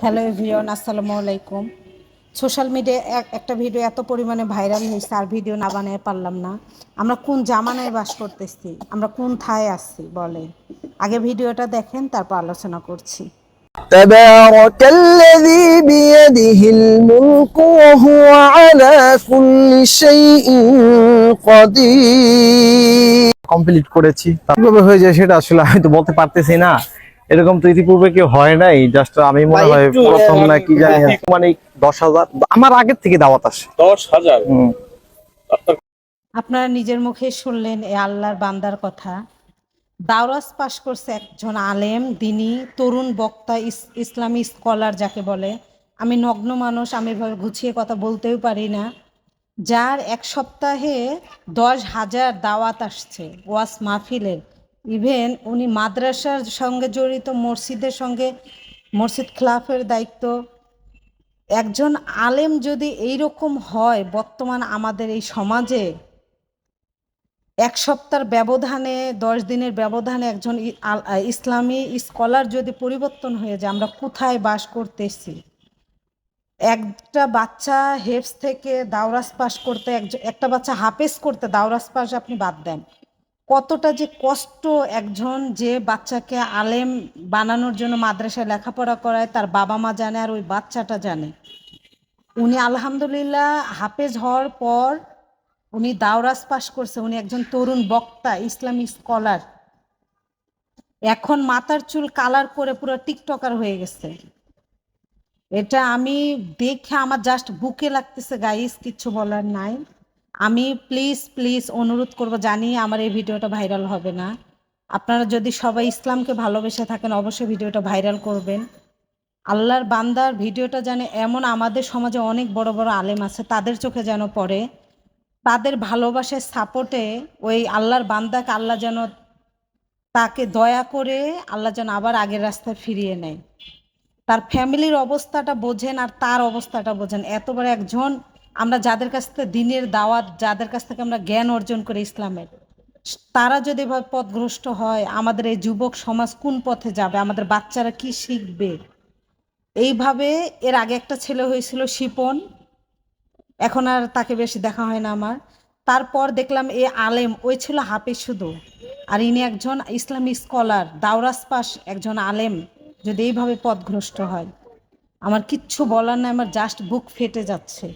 Hello everyone, আসসালামু আলাইকুম। Social মিডিয়ায় একটা ভিডিও এত পরিমাণে ভাইরাল হয়েছে, আর ভিডিও না বানিয়ে পারলাম না। আমরা কোন জামানায় বাস করতেছি, আমরা কোন থায় আসছি বলেন। আগে ভিডিওটা দেখেন, তারপর আলোচনা করছি। تبارك الذي بيده الملك وهو على كل شيء قدير কমপ্লিট করেছি কিভাবে হয়ে যায় সেটা আসলে আমি তো বলতে পারতেছি না। এরকম তো ইতিপূর্বে কেউ হয় নাই, জাস্ট আমি মনে হয় প্রথম না কি জানি। মানে 10,000 আমার আগের থেকে দাওয়াত আসে 10,000। আপনারা নিজের মুখে শুনলেন এ আল্লাহর বান্দার কথা। দাওরাস পাশ করছে একজন আলেম, দিনী তরুণ বক্তা, ইসলামী স্কলার যাকে বলে। আমি নগ্ন মানুষ, আমি এভাবে গুছিয়ে কথা বলতেও পারি না। যার এক সপ্তাহে 10,000 দাওয়াত আসছে ওয়াজ মাহফিলের। ইভেন উনি মাদ্রাসার সঙ্গে জড়িত, মসজিদের সঙ্গে, মসজিদ খিলাফের দায়িত্ব। একজন আলেম যদি এইরকম হয় বর্তমান আমাদের এই সমাজে, এক সপ্তাহের ব্যবধানে, 10 দিনের ব্যবধানে একজন ইসলামী স্কলার যদি পরিবর্তন হয়ে যায়, আমরা কোথায় বাস করতেছি। একটা বাচ্চা হেফজ থেকে দাওরাস পাস করতে, একটা বাচ্চা হাফেজ করতে, দাওরাস পাস আপনি বাদ দেন, কতটা যে কষ্ট একজন যে বাচ্চাকে আলেম বানানোর জন্য মাদ্রাসায় লেখাপড়া করায়, তার বাবা মা জানে আর ওই বাচ্চাটা জানে। উনি আলহামদুলিল্লাহ হাফেজ হওয়ার পর উনি দাওরাস পাস করছে, উনি একজন তরুণ বক্তা, ইসলামিক স্কলার। এখন মাথার চুল কালার করে পুরো টিকটকার হয়ে গেছে। এটা আমি দেখে আমার জাস্ট বুকে লাগতেছে গাইস, কিচ্ছু বলার নাই। আমি প্লিজ প্লিজ অনুরোধ করব, জানি আমার এই ভিডিওটা ভাইরাল হবে না। আপনারা যদি সবাই ইসলামকে ভালোবেসে থাকেন, অবশ্যই ভিডিওটা ভাইরাল করবেন। আল্লাহর বান্দার ভিডিওটা জানে এমন আমাদের সমাজে অনেক বড় বড় আলেম আছে, তাদের চোখে যেন পড়ে, তাদের ভালোবাসার সাপোর্টে ওই আল্লাহর বান্দাকে আল্লাহ যেন, তাকে দয়া করে আল্লাহ যেন আবার আগের রাস্তায় ফিরিয়ে নেয়। তার ফ্যামিলির অবস্থাটা বোঝেন আর তার অবস্থাটা বোঝেন। এতবার একজন, আমরা যাদের কাছ থেকে দিনের দাওয়াত, যাদের কাছ থেকে আমরা জ্ঞান অর্জন করি ইসলামের, তারা যদি এভাবে পথভ্রষ্ট হয়, আমাদের এই যুবক সমাজ কোন পথে যাবে, আমাদের বাচ্চারা কি শিখবে। এইভাবে এর আগে একটা ছেলে হয়েছিল শিপন, এখন আর তাকে বেশি দেখা হয় না আমার। তারপর দেখলাম এ আলেম, ওই ছিল হাফেজ শুধু, আর ইনি একজন ইসলামী স্কলার, দাওরাস পাস একজন আলেম যদি এইভাবে পথভ্রষ্ট হয়, আমার কিচ্ছু বলার নাই, আমার জাস্ট বুক ফেটে যাচ্ছে।